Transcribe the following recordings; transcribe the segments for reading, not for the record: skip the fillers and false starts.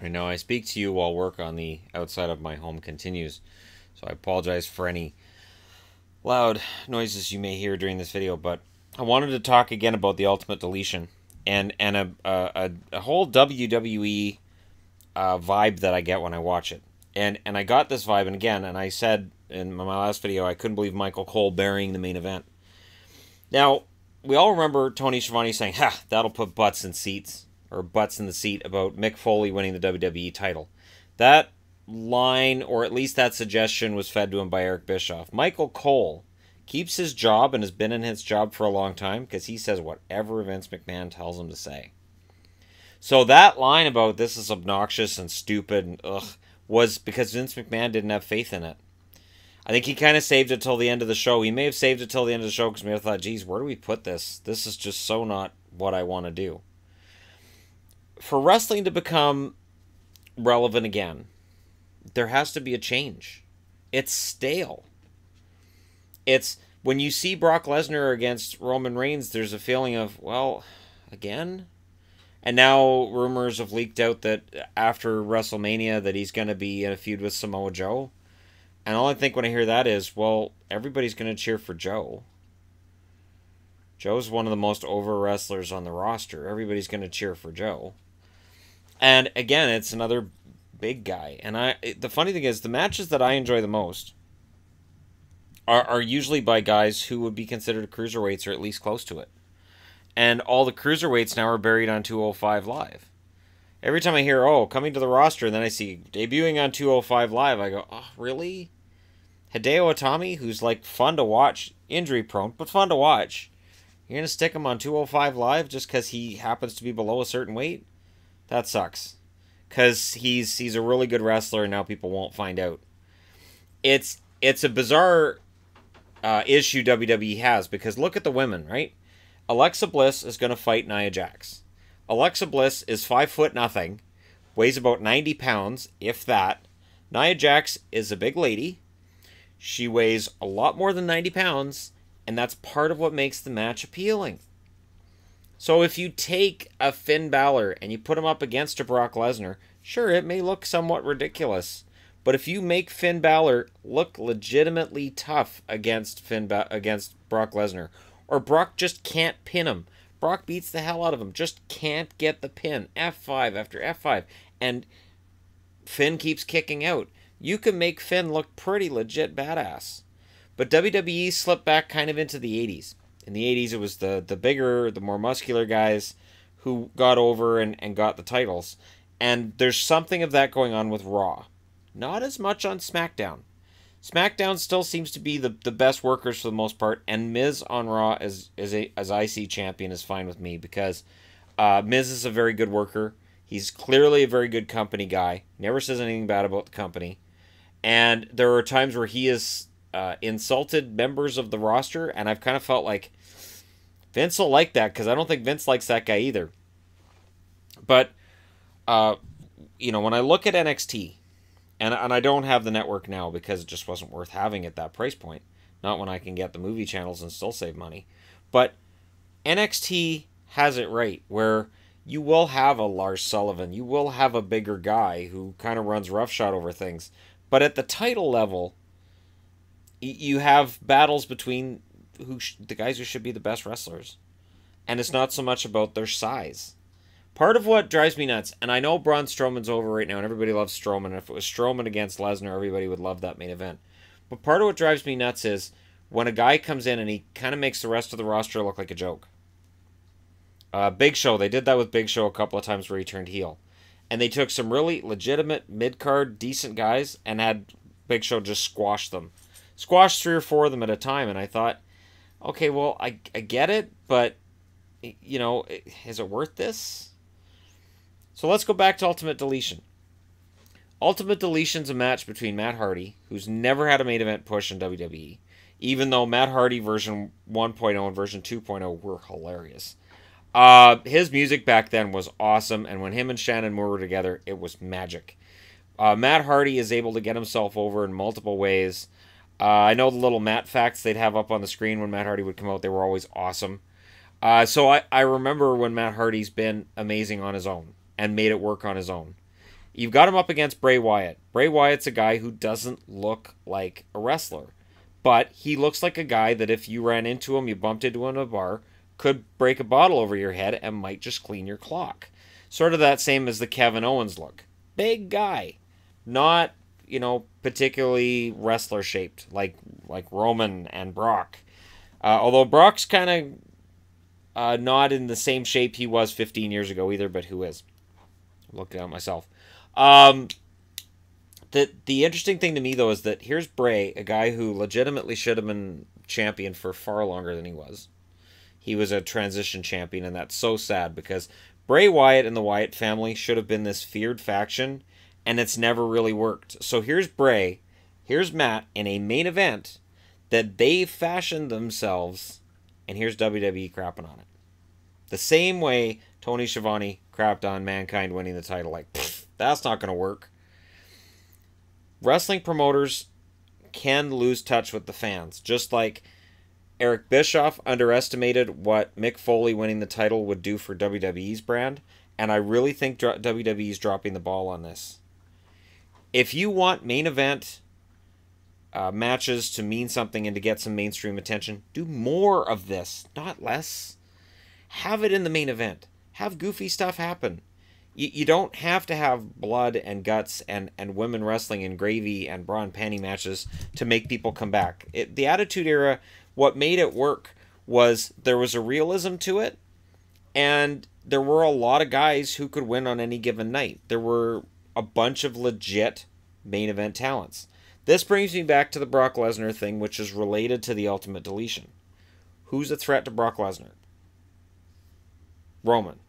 I know I speak to you while work on the outside of my home continues, so I apologize for any loud noises you may hear during this video, but I wanted to talk again about the Ultimate Deletion and a whole WWE vibe that I get when I watch it. And I got this vibe, and again, and I said in my last video, I couldn't believe Michael Cole burying the main event. Now, we all remember Tony Schiavone saying, "Ha, that'll put butts in seats," or butts in the seat about Mick Foley winning the WWE title. That line, or at least that suggestion, was fed to him by Eric Bischoff. Michael Cole keeps his job and has been in his job for a long time because he says whatever Vince McMahon tells him to say. So that line about this is obnoxious and stupid and ugh was because Vince McMahon didn't have faith in it. I think he kind of saved it till the end of the show. He may have saved it till the end of the show because we may have thought, geez, where do we put this? This is just so not what I want to do. For wrestling to become relevant again, there has to be a change. It's stale. It's when you see Brock Lesnar against Roman Reigns, there's a feeling of, well, again? And now rumors have leaked out that after WrestleMania that he's going to be in a feud with Samoa Joe. And all I think when I hear that is, well, everybody's going to cheer for Joe. Joe's one of the most over wrestlers on the roster. Everybody's going to cheer for Joe. And again, it's another big guy. And the funny thing is, the matches that I enjoy the most are usually by guys who would be considered cruiserweights or at least close to it. And all the cruiserweights now are buried on 205 Live. Every time I hear, oh, coming to the roster, and then I see debuting on 205 Live, I go, oh, really? Hideo Itami, who's like fun to watch, injury prone, but fun to watch. You're going to stick him on 205 Live just because he happens to be below a certain weight? That sucks. Because he's a really good wrestler and now people won't find out. It's a bizarre issue WWE has because look at the women, right? Alexa Bliss is going to fight Nia Jax. Alexa Bliss is 5'0", weighs about 90 pounds, if that. Nia Jax is a big lady. She weighs a lot more than 90 pounds, and that's part of what makes the match appealing. So if you take a Finn Balor and you put him up against a Brock Lesnar, sure, it may look somewhat ridiculous. But if you make Finn Balor look legitimately tough against Brock Lesnar, or Brock just can't pin him, Brock beats the hell out of him, just can't get the pin, F5 after F5, and Finn keeps kicking out, you can make Finn look pretty legit badass. But WWE slipped back kind of into the 80s. In the 80s, it was the bigger, the more muscular guys who got over and got the titles. And there's something of that going on with Raw. Not as much on SmackDown. SmackDown still seems to be the best workers for the most part, and Miz on Raw as IC champion is fine with me because Miz is a very good worker. He's clearly a very good company guy. Never says anything bad about the company. And there are times where he has insulted members of the roster, and I've kind of felt like Vince will like that because I don't think Vince likes that guy either. But, when I look at NXT, and I don't have the network now because it just wasn't worth having at that price point. Not when I can get the movie channels and still save money. But NXT has it right where you will have a Lars Sullivan. You will have a bigger guy who kind of runs roughshod over things. But at the title level, you have battles between the guys who should be the best wrestlers. And it's not so much about their size. Part of what drives me nuts, and I know Braun Strowman's over right now, and everybody loves Strowman, and if it was Strowman against Lesnar, everybody would love that main event. But part of what drives me nuts is when a guy comes in and he kind of makes the rest of the roster look like a joke. Big Show, they did that with Big Show a couple of times where he turned heel. And they took some really legitimate, mid-card, decent guys and had Big Show just squash them. Squash 3 or 4 of them at a time, and I thought, okay, well, I get it, but, is it worth this? So let's go back to Ultimate Deletion. Ultimate Deletion's a match between Matt Hardy, who's never had a main event push in WWE, even though Matt Hardy version 1.0 and version 2.0 were hilarious. His music back then was awesome, and when him and Shannon Moore were together, it was magic. Matt Hardy is able to get himself over in multiple ways. I know the little Matt facts they'd have up on the screen when Matt Hardy would come out, they were always awesome. So I remember when Matt Hardy's been amazing on his own and made it work on his own. You've got him up against Bray Wyatt. Bray Wyatt's a guy who doesn't look like a wrestler. But he looks like a guy that if you ran into him, you bumped into him in a bar, could break a bottle over your head and might just clean your clock. Sort of that same as the Kevin Owens look. Big guy. Not, particularly wrestler shaped like Roman and Brock. Although Brock's kind of not in the same shape he was 15 years ago either, but who is? I'm looking at myself. The interesting thing to me, though, is that here's Bray, a guy who legitimately should have been champion for far longer than he was. He was a transition champion, and that's so sad because Bray Wyatt and the Wyatt family should have been this feared faction, and it's never really worked. So here's Bray, here's Matt in a main event that they fashioned themselves, and here's WWE crapping on it. The same way Tony Schiavone crapped on Mankind winning the title. Like, that's not going to work. Wrestling promoters can lose touch with the fans. Just like Eric Bischoff underestimated what Mick Foley winning the title would do for WWE's brand. And I really think WWE's dropping the ball on this. If you want main event matches to mean something and to get some mainstream attention, do more of this, not less. Have it in the main event. Have goofy stuff happen. You don't have to have blood and guts and women wrestling and gravy and bra and panty matches to make people come back. The Attitude Era, what made it work was there was a realism to it, and there were a lot of guys who could win on any given night. There were a bunch of legit main event talents. This brings me back to the Brock Lesnar thing, which is related to the Ultimate Deletion. Who's a threat to Brock Lesnar? Roman.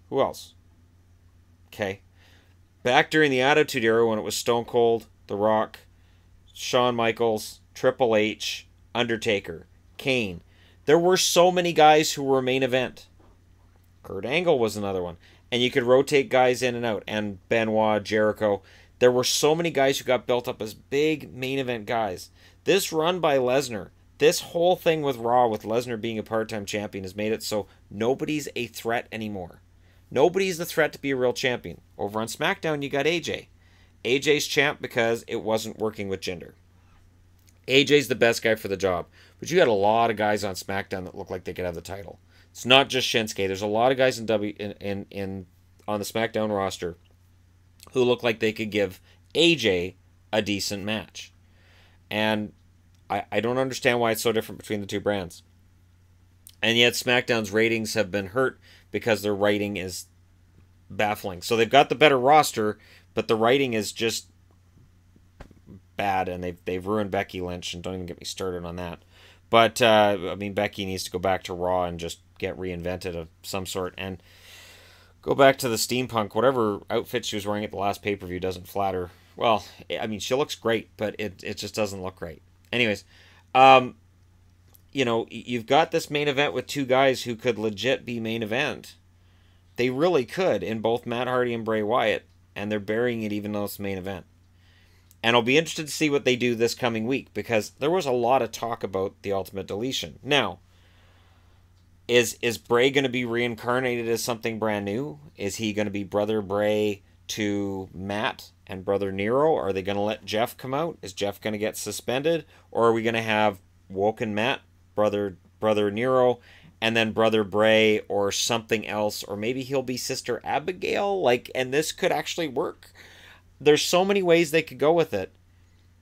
Who else? Okay. Back during the Attitude Era when it was Stone Cold, The Rock, Shawn Michaels, Triple H, Undertaker, Kane. There were so many guys who were main event. Kurt Angle was another one. And you could rotate guys in and out. And Benoit, Jericho. There were so many guys who got built up as big main event guys. This run by Lesnar, this whole thing with Raw, with Lesnar being a part-time champion, has made it so nobody's a threat anymore. Nobody's the threat to be a real champion. Over on SmackDown, you got AJ. AJ's champ because it wasn't working with Jinder. AJ's the best guy for the job. But you got a lot of guys on SmackDown that look like they could have the title. It's not just Shinsuke. There's a lot of guys on the SmackDown roster who look like they could give AJ a decent match. And I don't understand why it's so different between the two brands. And yet SmackDown's ratings have been hurt because their writing is baffling. So they've got the better roster, but the writing is just bad, and they've ruined Becky Lynch, and don't even get me started on that. But, Becky needs to go back to Raw and just get reinvented of some sort, and go back to the steampunk. Whatever outfit she was wearing at the last pay-per-view doesn't flatter. Well, she looks great, but it just doesn't look right. Anyways, you've got this main event with two guys who could legit be main event. They really could in both Matt Hardy and Bray Wyatt, and they're burying it even though it's main event. And I'll be interested to see what they do this coming week, because there was a lot of talk about the Ultimate Deletion. Now, is Bray going to be reincarnated as something brand new? Is he going to be Brother Bray to Matt and Brother Nero? Are they going to let Jeff come out? Is Jeff going to get suspended? Or are we going to have Woken Matt, Brother Nero, and then Brother Bray, or something else? Or maybe he'll be Sister Abigail? And this could actually work. There's so many ways they could go with it,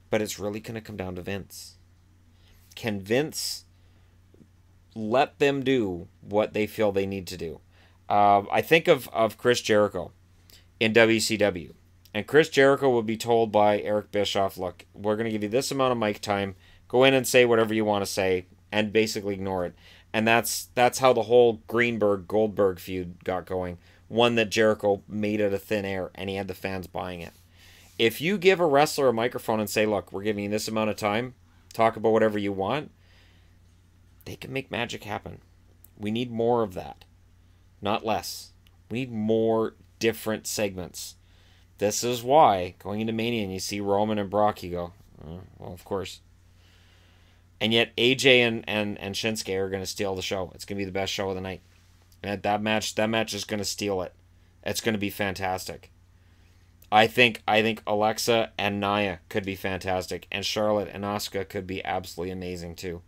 but it's really going to come down to Vince. Can Vince let them do what they feel they need to do? I think of Chris Jericho in WCW. And Chris Jericho would be told by Eric Bischoff, look, we're going to give you this amount of mic time. Go in and say whatever you want to say and basically ignore it. And that's how the whole Greenberg-Goldberg feud got going. One that Jericho made out of thin air, and he had the fans buying it. If you give a wrestler a microphone and say, look, we're giving you this amount of time, talk about whatever you want, they can make magic happen. We need more of that, not less. We need more different segments. This is why, going into Mania, and you see Roman and Brock, you go, oh, well, of course. And yet AJ and Shinsuke are going to steal the show. It's going to be the best show of the night. And that match is going to steal it. It's going to be fantastic. I think Alexa and Nia could be fantastic, and Charlotte and Asuka could be absolutely amazing too.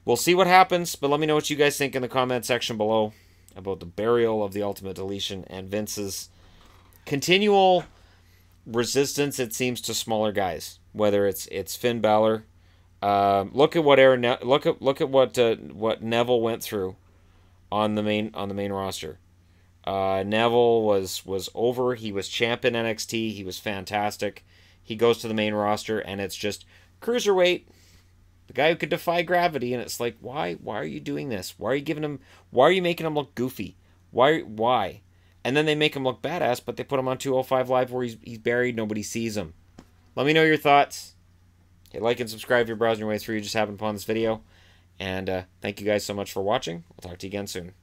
We'll see what happens, but let me know what you guys think in the comment section below about the burial of the Ultimate Deletion and Vince's continual resistance, it seems, to smaller guys. Whether it's Finn Balor, look at what what Neville went through on the main roster. Neville was over. He was champ in NXT. He was fantastic. He goes to the main roster, and it's just cruiserweight, the guy who could defy gravity. And it's like, why are you doing this? Why are you making him look goofy? Why? And then they make him look badass, but they put him on 205 Live where he's buried. Nobody sees him. Let me know your thoughts. Hit like and subscribe if you're browsing your way through. You just happened upon this video. And thank you guys so much for watching. I'll talk to you again soon.